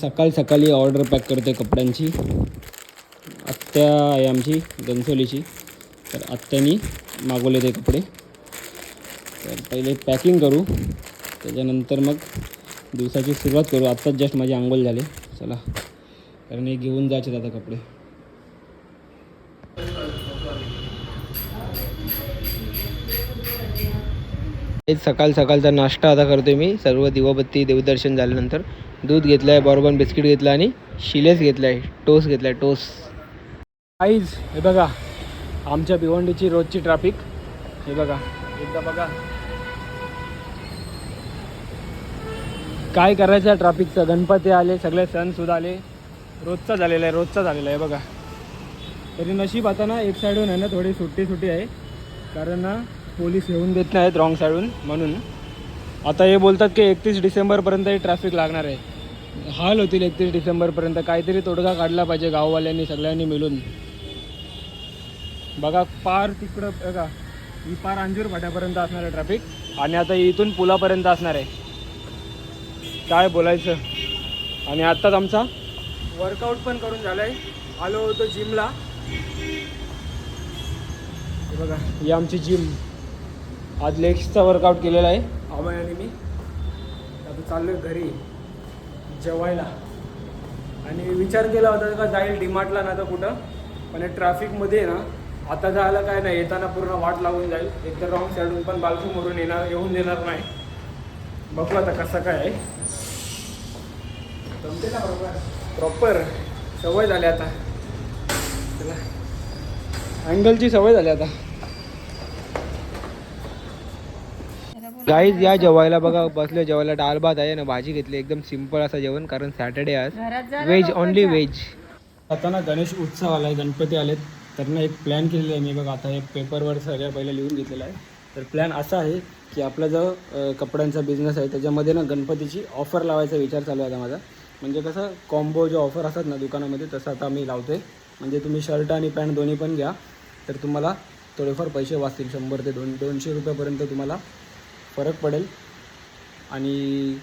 सकाळ सकाळी order pack करते कपड्यांची. आत्या आहे आमची घनसोलीची, तर आत्यानी मागवले ते कपडे. तर पहिले पॅकिंग करू, त्याच्यानंतर मग दिवसाची सुरुवात करू. आत्ताच जस्ट माझी आंघोळ झाली. चला, कारण हे घेऊन जायचे आता कपडे. सकाळ सकाळचा नाश्ता आता करतोय मी. सर्व दिवाबत्ती देवदर्शन झाल्यानंतर दूध घेतलं आहे, बॉर्बन बिस्किट घेतलं आणि शिलेस घेतला आहे, टोस्ट घेतला आहे, टोस्ट. आईज हे बघा आमच्या भिवंडीची रोजची ट्रॅफिक. हे बघा एकदा बघा काय करायचं ट्रॅफिकचं. गणपती आले, सगळे सणसुद्धा आले, रोजचा झालेला आहे बघा. तरी नशीब आता ना एक साईडहून आहे ना थोडी सुट्टी आहे, कारण ना पोलीस येऊन देत नाहीत रॉंग साईडहून. म्हणून आता हे बोलतात की 31 डिसेंबरपर्यंत हे ट्रॅफिक लागणार आहे. हाल होतील 31 डिसेंबरपर्यंत. काहीतरी तोडगा काढला पाहिजे गाववाल्यांनी सगळ्यांनी मिळून. बघा पार तिकडं बघा, ही पार अंजूर फाट्यापर्यंत असणार आहे ट्रॅफिक, आणि आता इथून पुलापर्यंत असणार आहे. काय बोलायचं. आणि आत्ताच आमचा वर्कआउट पण करून झाला आहे. आलो होतो जिमला. हे बघा ही आमची जिम. आज लेग्सचा वर्कआउट केलेला आहे अभय आणि मी. आता चाललो आहे घरी जेवायला. आणि विचार केला होता का जाईल डीमार्टला ना तर कुठं, पण हे ट्रॅफिकमध्ये ना आता जायला काय नाही, येताना पूर्ण वाट लागून जाईल. एक तर रॉंग साईडून पण बाल्कूमवरून येऊन देणार नाही. बघू आता कसं काय आहे. जमते ना बरोबर प्रॉपर सवय झाली आता. चला, अँगलची सवय झाली आता. गाईज या जेवायला बघा बसले जेवायला. डाळ भात आहे ना, भाजी घेतली. एकदम सिंपल असं जेवण, कारण सॅटर्डे आज व्हेज, ओनली व्हेज. आता ना गणेश उत्सव आला आहे, गणपती आलेत, तर ना एक प्लॅन केलेला आहे मी. बघा आता एक पेपरवर सगळ्या पहिले लिहून घेतलेला आहे. तर प्लॅन असा आहे की आपला जो कपड्यांचा बिझनेस आहे त्याच्यामध्ये ना गणपतीची ऑफर लावायचा विचार चालू आहे आता माझा. म्हणजे कसं कॉम्बो जो ऑफर असतात ना दुकानामध्ये, तसं आता मी लावतो आहे. म्हणजे तुम्ही शर्ट आणि पॅन्ट दोन्ही पण घ्या, तर तुम्हाला थोडेफार पैसे वाचतील. 100 ते 200 रुपयापर्यंत तुम्हाला फरक पडेल. आणि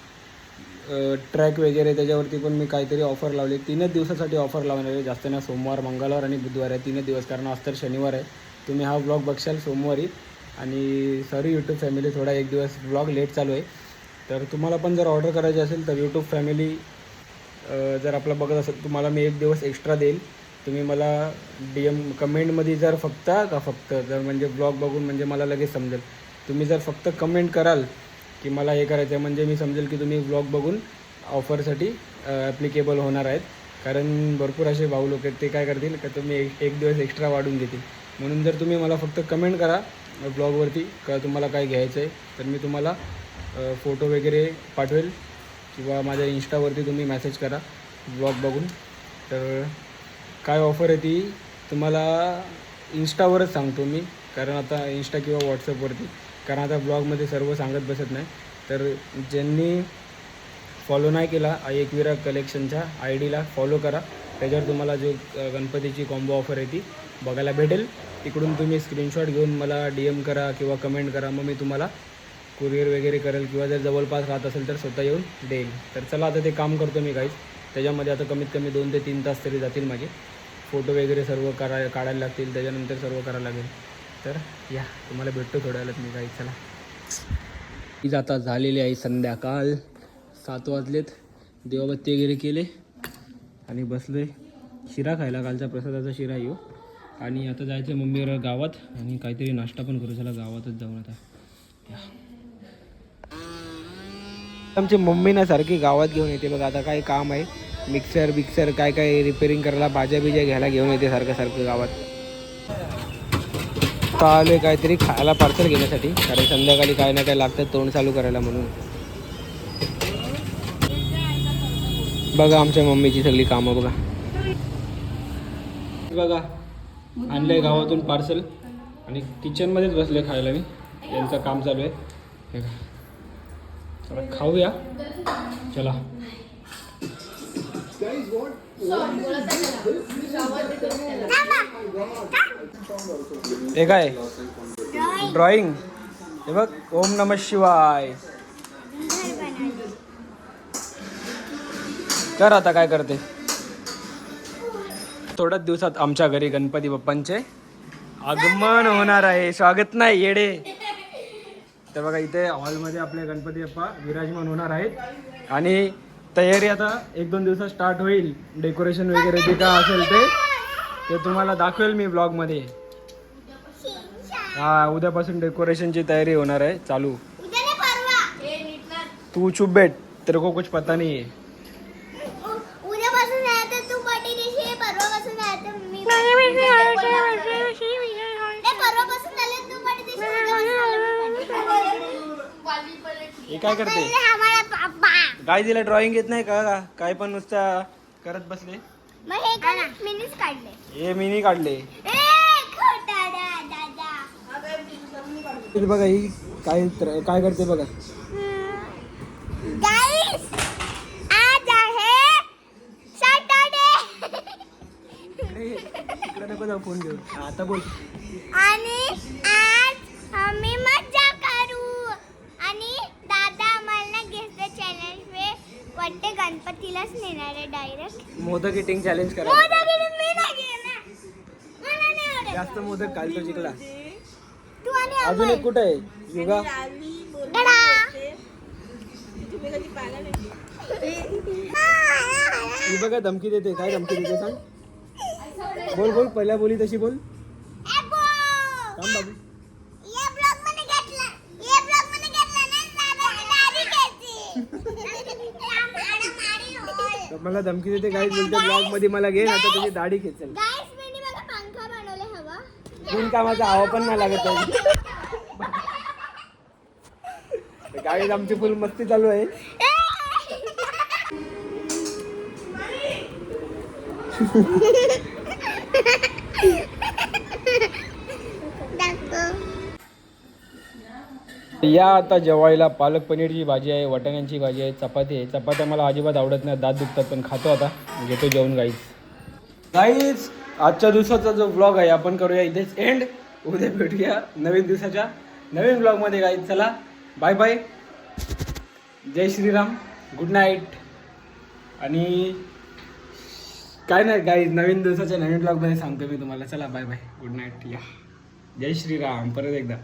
ट्रॅक वगैरे त्याच्यावरती पण मी काहीतरी ऑफर लावली. 3च दिवसासाठी ऑफर लावणार आहे, जास्त ना. सोमवार, मंगळवार आणि बुधवार आहे 3च दिवस, कारण आज तर शनिवार आहे. तुम्ही हा ब्लॉग बघशाल सोमवारी. आणि सॉरी यूट्यूब फॅमिली, थोडा एक दिवस ब्लॉग लेट चालू आहे. तर तुम्हाला पण जर ऑर्डर करायची असेल तर यूट्यूब फॅमिली जर आपलं बघत असेल, तुम्हाला मी एक दिवस एक्स्ट्रा देईल. तुम्ही मला DM कमेंटमध्ये जर फक्त जर म्हणजे ब्लॉग बघून म्हणजे मला लगेच समजेल. तुम्ही जर फक्त कमेंट कराल की मला हे करायचं आहे, म्हणजे मी समजेल की तुम्ही ब्लॉग बघून ऑफरसाठी ॲप्लिकेबल होणार आहेत. कारण भरपूर असे भाऊ लोक आहेत, ते काय करतील का तुम्ही एक दिवस एक्स्ट्रा वाढून देतील. म्हणून जर तुम्ही मला फक्त कमेंट करा ब्लॉगवरती का तुम्हाला काय घ्यायचं आहे, तर मी तुम्हाला फोटो वगैरे पाठवेल, किंवा माझ्या इंस्टावरती तुम्ही मेसेज करा ब्लॉग बघून. तर काय ऑफर आहे ती तुम्हाला इंस्टावरच सांगतो मी, कारण आता इंस्टा किंवा व्हॉट्सअपवरती, कारण आता ब्लॉगमध्ये सर्व सांगत बसत नाही. तर ज्यांनी फॉलो नाही केला एकविरा कलेक्शनच्या IDला फॉलो करा. त्याच्यावर तुम्हाला जो गणपतीची कॉम्बो ऑफर आहे ती बघायला भेटेल. तिकडून तुम्ही स्क्रीनशॉट घेऊन मला DM करा किंवा कमेंट करा, मग मी तुम्हाला कुरिअर वगैरे करेल, किंवा जर जवळपास राहत असेल तर स्वतः येऊन देईल. तर चला आता ते काम करतो मी गाईज. त्याच्यामध्ये आता कमीत कमी 2 ते 3 तास तरी जातील माझे. फोटो वगैरे सर्व काढायला लागतील, त्याच्यानंतर सर्व करायला लागेल. तर या तुम्हाला भेटतो थोड्या वेळात मी गाईज. चला, हीच आता झालेली आहे संध्याकाळ, 7 वाजलेत. देवबत्ती वगैरे केले आणि बसले शिरा खायला. कालचा प्रसादाचा शिरा येऊ. आणि आता जायचं मम्मीवर गावात, आणि काहीतरी नाश्ता पण करू. चला गावातच जाऊन आता. आमची मम्मी ना सारखी गावात घेऊन येते बघा. आता काही काम आहे, मिक्सर काय रिपेअरिंग करायला, भाज्या घ्यायला घेऊन येते सारखं गावात. आलोय काहीतरी खायला पार्सल घेण्यासाठी, कारण संध्याकाळी काय ना काय लागतं तोंड चालू करायला म्हणून. बघा आमच्या मम्मीची सगळी कामं बघा. बघा आणलंय गावातून पार्सल, आणि किचनमध्येच बसले खायला मी. यांचं काम चालू आहे. हे चला खाऊया. चला हे काय ड्रॉइंग. हे बघ, ओम नमः शिवाय. कर आता काय करते. थोड्याच दिवसात आमच्या घरी गणपती बाप्पांचे आगमन होणार आहे. स्वागत नाही येडे. तर बघा इथे हॉलमध्ये आपले गणपती बाप्पा विराजमान होणार आहेत आणि तयारी आता 1-2 दिवसात स्टार्ट होईल. डेकोरेशन वगैरे जे काय असेल ते तुम्हाला दाखवेल मी ब्लॉगमध्ये. हा उद्यापासून डेकोरेशनची तयारी होणार आहे चालू. तू चुप बैठ, तेरे को कुछ पता नहीं है. उद्यापासून आहे तर तू पाठी दिवशी परवापासून आहे तर मी परवापासून आले तू पाठी दिवशी. हे काय करते काय दिलं. ड्रॉइंग येत नाही का काय पण नुसता करत बसले. मग हे काय मिनीच काढले. हे मिनी काढले. बघा ही काय काय करते बघा. गाइस आज आहे सॅटरडे इकडे नको जाऊ फोन घेऊन. आता बोल. आणि आज आम्ही मजा करू आणि दादा आम्हाला गेस्ट चॅलेंज वे वाटते गणपतीलाच नेणार आहे डायरेक्ट. मोदक इटिंग चॅलेंज करा. मोदक मी नाही घेणार. मला नाही आवडत. जास्त मोदक काल तो जिंकला. तू आणि अजून एक कुठे आहे युगा. ही बघा धमकी देते. काय धमकी देते सांग. बोल बोल पहिल्या बोली तशी बोल. थांब बाबू. तर मला धमकी देते काय बोलते ब्लॉग मध्ये मला घे आता तुझी दाढी खेचेल. पंखा बनवले हवा. कोण कामाचा हवा पण नाही लागत आहे. गाडीत आमची फुल मस्ती चालू आहे. या आता जेवायला पालक पनीरची भाजी आहे, वाटाण्यांची भाजी आहे, चपाती आहे. चपात्या मला अजिबात आवडत नाही, दात दुखतात, पण खातो आता. घेतो जेवण गाईज. आजच्या दिवसाचा जो ब्लॉग आहे आपण करूया इथेच एंड. उद्या भेटूया नवीन दिवसाच्या नवीन ब्लॉगमध्ये गाईज. चला बाय बाय. जय श्रीराम. Good night. आणि काय नाही गाईज नवीन दिवसाच्या नवीन ब्लॉगमध्ये सांगतो मी तुम्हाला. चला बाय बाय. Good night. या जय श्रीराम परत एकदा.